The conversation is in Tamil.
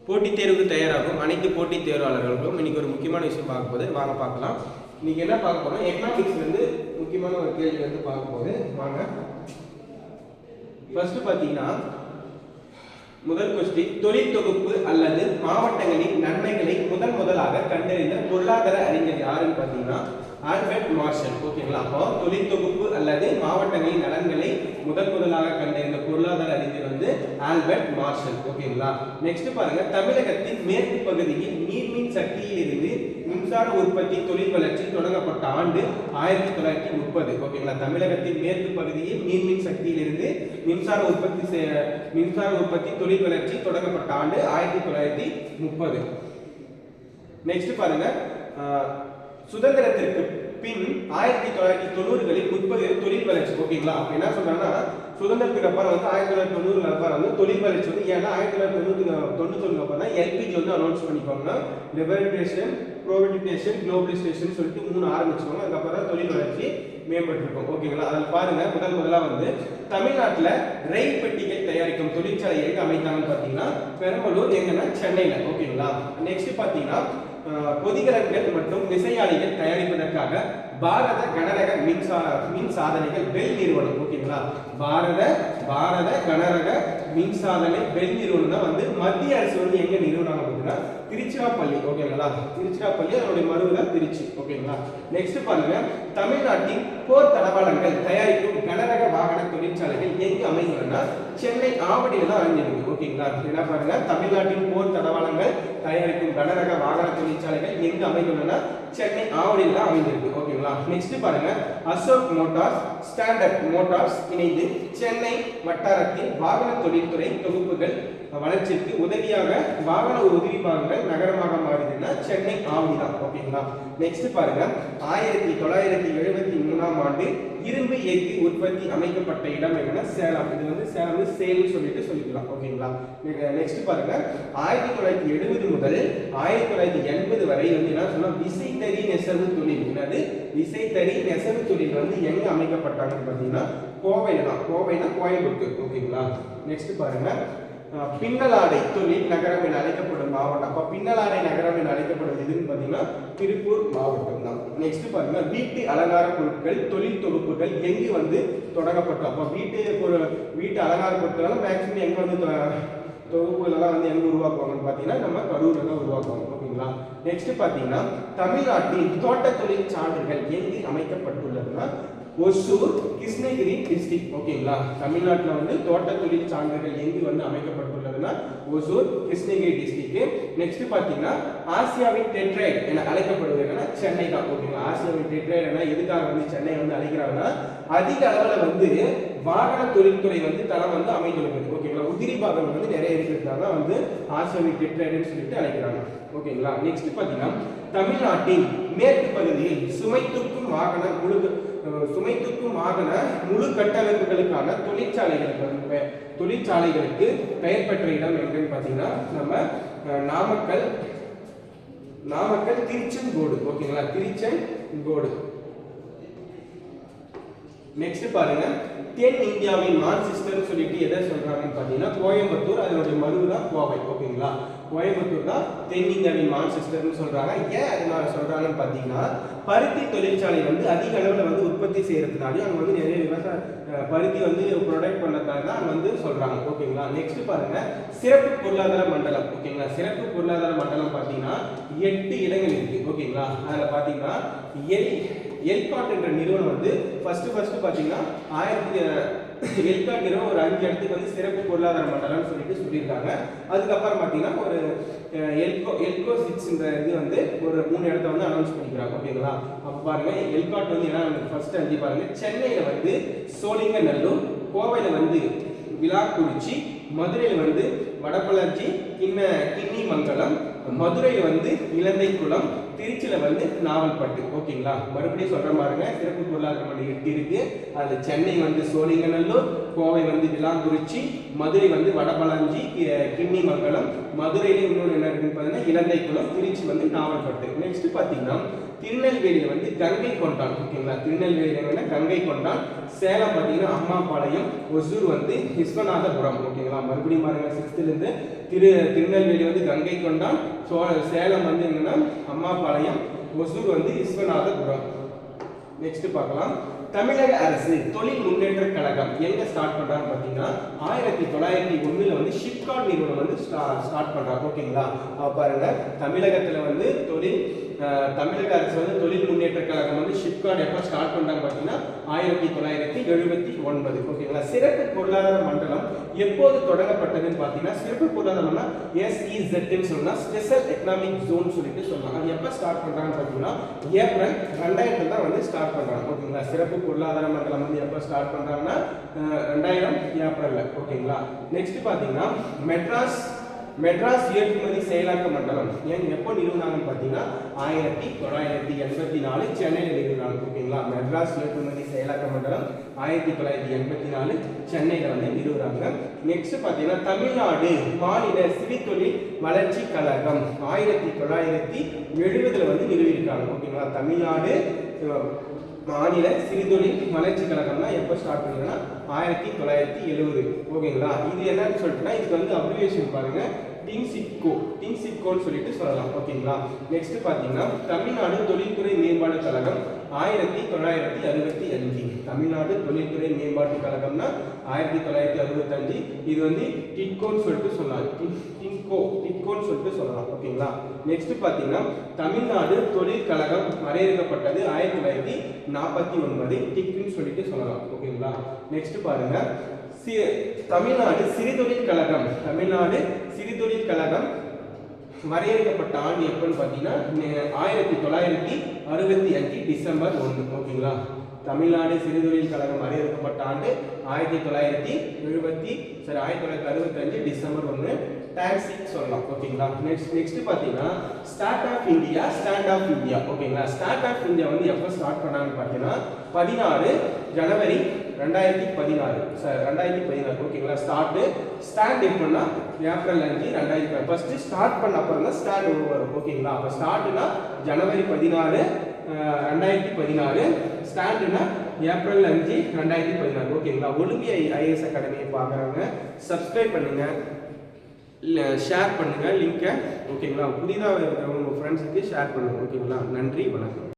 போட்டித் தேர்வுக்கு தயாராகும் அனைத்து போட்டித் தேர்வாளர்களுக்கும் இன்னைக்கு ஒரு முக்கியமான விஷயம் பார்க்க போகுது. வாங்க பார்க்கலாம். இன்னைக்கு என்ன பார்க்க போறோம், எக்கனாமிக்ஸ்ல இருந்து முக்கியமான ஒரு கேள்வி வந்து பார்க்க போகுது. வாங்க. ஃபர்ஸ்ட் பாத்தீங்கன்னா முதல் கொஸ்டின், தொழில் தொகுப்பு அல்லது மாவட்டங்களின் நன்மைகளை முதலாக கண்டறிந்த பொருளாதார அறிஞர் யாருன்னு பாத்தீங்கன்னா ஆல்பர்ட் மார்ஷல். ஓகேங்களா? அப்போ தொழில் தொகுப்பு அல்லது மாவட்டங்களின் நலன்களை முதலாக கண்டறிந்த பொருளாதார அறிஞர் வந்து ஆல்பர்ட் மார்ஷல். ஓகேங்களா? நெக்ஸ்ட் பாருங்க, தமிழகத்தின் மேற்கு பகுதியில் நீர்மின் சக்தியில் இருந்து மின்சார உற்பத்தி தொழில் வளர்ச்சி தொடங்கப்பட்ட ஆண்டு 1930. ஓகேங்களா? தமிழகத்தின் மேற்கு பகுதியில் நீர்மின் சக்தியில் இருந்து மின்சார உற்பத்தி தொழில் வளர்ச்சி தொடங்கப்பட்ட ஆண்டு 1930. நெக்ஸ்ட் பாருங்க, சுதந்திரத்திற்கு பின் 1990களில் 30 தொழில் வளர்ச்சி. ஓகேங்களா? என்ன சொல்றாங்கன்னா, சுதந்திரத்துக்கு அப்புறம் வந்து 1990 அப்புறம் வந்து தொழில் வளர்ச்சி வந்து, ஏன்னா 1991 அப்புறம் தான் எல்பிஜி வந்து அனௌன்ஸ் பண்ணிக்கோங்க. லிபரலைசேஷன், ப்ரைவேடைசேஷன், குளோபலைசேஷன் சொல்லிட்டு 3 ஆரம்பிச்சுக்கோங்க. அதுக்கப்புறம் தான் தொழில் வளர்ச்சி மேம்பட்டிருக்கும். ஓகேங்களா? அதில் பாருங்க, முதலா வந்து தமிழ்நாட்டில் ரயில் பெட்டிகள் தயாரிக்கும் தொழிற்சாலை எங்க அமைத்தாங்கன்னு பார்த்தீங்கன்னா பெரம்பலூர், எங்கன்னா சென்னையில். ஓகேங்களா? நெக்ஸ்ட் பார்த்தீங்கன்னா பொதிகலன்கள் மற்றும் விசையாழிகள் தயாரிப்பதற்காக பாரத கனரக மின் சாதனைகள் பெல் நிறுவனம். ஓகேங்களா? பாரத கனரக மின் சாதனை பெல் நிறுவனம் தான் வந்து மத்திய அரசு வந்து எங்க நிறுவனம் அப்படின்னா திருச்சிராப்பள்ளி. ஓகேங்களா? திருச்சிராப்பள்ளி, அதனுடைய மறுவில திருச்சி. ஓகேங்களா? நெக்ஸ்ட் பாருங்க, தமிழ்நாட்டின் போர் தளவாடங்கள் தயாரிக்கும் கனரக வாகன தொழிற்சாலைகள் எங்கு அமைந்துள்ளன? சென்னை ஆவடியில் தான் அமைஞ்சிருக்கு. ஓகேங்களா? என்ன பாருங்க, தமிழ்நாட்டின் போர் தளவாடங்கள் தயாரிக்கும் கனரக வாகன தொழிற்சாலைகள் எங்கு அமைந்துள்ளன? சென்னை ஆவடியில் தான் அமைந்திருக்கு. ஓகேங்களா? நெக்ஸ்ட் பாருங்க, அசோக் மோட்டார்ஸ், ஸ்டாண்டர்ட் மோட்டார்ஸ் இணைந்து சென்னை வட்டாரத்தில் வாகன தொழில்துறை தொகுப்புகள் வளர்ச்சிக்கு உதவியாக வாகன உதிரி பாகங்கள் நகரமாக மாறிதுன்னா சென்னை ஆவடி தான். ஓகேங்களா? நெக்ஸ்ட் பாருங்க, 1973ஆம் ஆண்டு இரும்பு எஃகு உற்பத்தி அமைக்கப்பட்ட இடம் எங்கன்னா சேலம். இது வந்து சேலம் சேல்னு சொல்லிக்கலாம். ஓகேங்களா? நெக்ஸ்ட் பாருங்க, 1970 முதல் 1980 வரை வந்து என்ன சொன்னா விசைத்தறி நெசவு தொழில். என்னது விசைத்தறி நெசவு தொழில் வந்து எங்க அமைக்கப்பட்டாங்கன்னு பார்த்தீங்கன்னா கோவையில தான். கோவைனா கோயம்புத்தூர். ஓகேங்களா? நெக்ஸ்ட் பாருங்க, பின்னலாடை தொழில் நகரம் என அழைக்கப்படும் மாவட்டம். அப்ப பின்னலாடை நகரம் என அழைக்கப்படும் எதுன்னு பார்த்தீங்கன்னா திருப்பூர் மாவட்டம் தான். நெக்ஸ்ட் பாருங்க, வீட்டு அலங்கார பொருட்கள் தொழில் தொகுப்புகள் எங்கு வந்து தொடங்கப்பட்டோம்? அப்ப வீட்டு அலங்கார பொருட்கள் மேக்சிமம் எங்க வந்து தொகுப்புகளெல்லாம் வந்து எங்க உருவாக்குவாங்கன்னு பார்த்தீங்கன்னா நம்ம கரூர்ல தான் உருவாக்குவாங்க. ஓகேங்களா? நெக்ஸ்ட் பார்த்தீங்கன்னா தமிழ்நாட்டின் தோட்ட தொழில் சான்றுகள் எங்கு அமைக்கப்பட்டுள்ளதுன்னா ஒசூர், கிருஷ்ணகிரி டிஸ்ட்ரிக்ட். ஓகேங்களா? தமிழ்நாட்டில் வந்து தோட்ட தொழில் சான்றுகள் எங்கு வந்து அமைக்கப்பட்டுள்ளதுன்னா ஒசூர், கிருஷ்ணகிரி டிஸ்ட்ரிக்ட். நெக்ஸ்ட் பார்த்தீங்கன்னா ஆசியாவின் டெட்ரைட் என அழைக்கப்படுவதுன்னா சென்னை தான். ஓகேங்களா? ஆசியாவின் டெட்ரைட் என எதுக்காக வந்து சென்னை வந்து அழைக்கிறாங்கன்னா அதிக அளவில் வந்து வாகன தொழில்துறை வந்து தளம் வந்து அமைந்துள்ளது. ஓகேங்களா? உதிரி பாகம் வந்து நிறைய இருக்கிறதுனால வந்து ஆசியாவின் டெட்ரைட்னு சொல்லிட்டு அழைக்கிறாங்க. ஓகேங்களா? நெக்ஸ்ட் பார்த்தீங்கன்னா தமிழ்நாட்டின் மேற்கு பகுதியில் சுமை தூக்கும் வாகன முழு கட்டமைப்புகளுக்கான தொழிற்சாலைகளுக்கு பெயர் பெற்ற இடம் எங்கன்னு பார்த்தீங்கன்னா நம்ம நாமக்கல் திருச்செங்கோடு. ஓகேங்களா? திருச்செங்கோடு. நெக்ஸ்ட் பாருங்க, தென் இந்தியாவின் மான்செஸ்டர் சொல்லிட்டு எதை சொல்றாங்கன்னு பார்த்தீங்கன்னா கோயம்புத்தூர், அதனுடைய மறு தான் கோவை. ஓகேங்களா? கோயம்புத்தூர் தான் தென் இந்தியாவின் மான்செஸ்டர்னு சொல்றாங்க. ஏன் அதனால சொல்றாங்கன்னு பார்த்தீங்கன்னா பருத்தி தொழிற்சாலை வந்து அதிக அளவில் வந்து உற்பத்தி செய்யறதுனால அங்கே வந்து நிறைய பருத்தி வந்து ப்ரொடக்ட் பண்ணதுனால தான் அங்கே வந்து சொல்றாங்க. ஓகேங்களா? நெக்ஸ்ட் பாருங்க, சிறப்பு பொருளாதார மண்டலம். ஓகேங்களா? சிறப்பு பொருளாதார மண்டலம் பார்த்தீங்கன்னா 8 இடங்கள் இருக்கு. ஓகேங்களா? அதில் பார்த்தீங்கன்னா எல்காட் என்ற நிறுவனம் வந்து ஃபர்ஸ்ட் பார்த்தீங்கன்னா எல்காட் நிறுவனம் ஒரு 5 இடத்துக்கு வந்து சிறப்பு பொருளாதார மண்டலம்னு சொல்லியிருக்காங்க. அதுக்கப்புறம் பார்த்தீங்கன்னா ஒரு எல்கோ 6 இது வந்து ஒரு 3 இடத்த வந்து அனௌன்ஸ் பண்ணிக்கிறாங்க. ஓகேங்களா? அப்போ பாருங்க, எல்காட் வந்து என்ன ஃபர்ஸ்ட் 5 பாருங்க, சென்னையில வந்து சோழிங்கநல்லூர், கோவையில வந்து விளாக்குறிச்சி, மதுரையில் வந்து வடபழஞ்சி, கிண்ணிமங்கலம், மதுரையில் வந்து இலந்தைக்குளம், திருச்சியில வந்து நாவல்பட்டு. ஓகேங்களா? மறுபடியும் சொல்ற பாருங்க, சிறப்பு பொருளாதார மண்டலம் 8 இருக்கு. அதுல சென்னை வந்து சோழிங்கநல்லூர், கோவை வந்து விளாங்குறிச்சி, மதுரை வந்து வடபழஞ்சி, கிண்ணிமங்கலம், மதுரையில இன்னொன்று என்ன இருக்குன்னு பார்த்தீங்கன்னா இலந்தைக்குளம், திருச்சி வந்து நாவல்பட்டு. நெக்ஸ்ட் பார்த்தீங்கன்னா திருநெல்வேலியில் வந்து கங்கை கொண்டான். ஓகேங்களா? திருநெல்வேலியில் கங்கை கொண்டான், சேலம் பார்த்தீங்கன்னா அம்மாபாளையம், ஒசூர் வந்து விஸ்வநாதபுரம். ஓகேங்களா? மறுபடியும் பாருங்க 6th இருந்து திருநெல்வேலி வந்து கங்கை தான். சேலம் வந்து என்னன்னா அம்மாபாளையம், ஒசூர் வந்து விஸ்வநாதபுரம். நெக்ஸ்ட் பார்க்கலாம். தமிழக அரசு தொழில் முன்னேற்ற கழகம் எங்க ஸ்டார்ட் பண்றாங்க பாத்தீங்கன்னா 1901ல வந்து ஷிப்காட் நிறுவனம் வந்து ஸ்டார்ட் பண்றாங்க. ஓகேங்களா, பாருங்க தமிழகத்துல வந்து தமிழக அரசு வந்து தொழில் முன்னேற்ற கழகம் வந்து ஷிப்காட் எப்ப ஸ்டார்ட் பண்றாங்க பாத்தீங்கன்னா 1979. ஓகேங்களா, சிறப்பு பொருளாதார மண்டலம் எப்போது தொடங்கப்பட்டதுன்னு பாத்தீங்கன்னா சிறப்பு பொருளாதாரம்னா SEZ ன்னு சொன்னா ஸ்பெஷல் எக்கனாமிக் ஜோன் சொல்லிட்டு சொல்றாங்க. அது எப்ப ஸ்டார்ட் பண்றாங்கன்னு பாத்தீங்கன்னா ஏப்ரல் 2000 தான் வந்து ஸ்டார்ட் பண்றாங்க. ஓகேங்களா, சிறப்பு பொருளாதார மண்டலம் வந்து எப்ப ஸ்டார்ட் பண்றாங்கன்னா 2000 ஏப்ரல்ல. ஓகேங்களா, நெக்ஸ்ட் பாத்தீங்கன்னா மெட்ராஸ் ஏற்றுமதி செயலாக்க மண்டலம் எப்போ நிறுவனாங்கன்னு பார்த்தீங்கன்னா 1984 சென்னையில் நிறுவனாங்க. ஓகேங்களா, மெட்ராஸ் ஏற்றுமதி செயலாக்க மண்டலம் 1984 சென்னையில் வந்து நிறுவனாங்க. நெக்ஸ்ட் பார்த்தீங்கன்னா தமிழ்நாடு மாநில சிறுதொழில் வளர்ச்சி கழகம் 1970 வந்து நிறுவியிருக்காங்க. ஓகேங்களா, தமிழ்நாடு மாநில சிறுதொழில் வளர்ச்சி கழகம்னா எப்போ ஸ்டார்ட் பண்ணீங்கன்னா 1970. ஓகேங்களா, இது என்னன்னு சொல்லிட்டுனா இதுக்கு வந்து அப்ரிவேஷன் பாருங்க, டின்சிட்கோன்னு சொல்லிட்டு சொல்லலாம். ஓகேங்களா, நெக்ஸ்ட் பாத்தீங்கன்னா தமிழ்நாடு தொழில்துறை மேம்பாடு கழகம் 1965. தமிழ்நாடு தொழில்துறை மேம்பாட்டு கழகம்னா 1965. இது வந்து டிட்கோன்னு சொல்லிட்டு சொல்லலாம், டிட்கோன்னு சொல்லிட்டு சொல்லலாம். ஓகேங்களா, நெக்ஸ்ட் பாத்தீங்கன்னா தமிழ்நாடு தொழில் கழகம் வரையறுக்கப்பட்டது 1949. டிட்குன்னு சொல்லிட்டு சொல்லலாம். ஓகேங்களா, நெக்ஸ்ட் பாருங்க தமிழ்நாடு சிறுதொழில் கழகம் வரையறுக்கப்பட்ட ஆண்டு எப்பன்னு பார்த்தீங்கன்னா 1965 டிசம்பர் 1. ஓகேங்களா, தமிழ்நாடு சிறுதொழில் கழகம் வரையறுக்கப்பட்ட ஆண்டு 1965 டிசம்பர் 1 டாக்ஸிக் சொல்லலாம். ஓகேங்களா, நெக்ஸ்ட் பார்த்தீங்கன்னா ஸ்டாண்ட் ஆஃப் இந்தியா. ஓகேங்களா, ஸ்டாண்ட் ஆஃப் இந்தியா வந்து எப்போ ஸ்டார்ட் பண்ணாங்கன்னு பார்த்தீங்கன்னா 16 ஜனவரி 2016. ஓகேங்களா, ஸ்டார்ட் எப்படின்னா ஏப்ரல் 5 2010. ஃபர்ஸ்ட் ஸ்டார்ட் பண்ண அப்புறம் தான் ஸ்டாண்ட் வரும். ஓகேங்களா, அப்போ ஸ்டார்ட்னா ஜனவரி 16 2016, ஸ்டாண்டுனா ஏப்ரல் 5 2016. ஓகேங்களா, ஒலிம்பியா IAS அகாடமியை பார்க்குறவங்க சப்ஸ்கிரைப் பண்ணுங்க, ஷேர் பண்ணுங்க லிங்கை. ஓகேங்களா, புதிதாக இருக்கிறவங்க உங்கள் ஃப்ரெண்ட்ஸுக்கு ஷேர் பண்ணுங்க. ஓகேங்களா, நன்றி, வணக்கம்.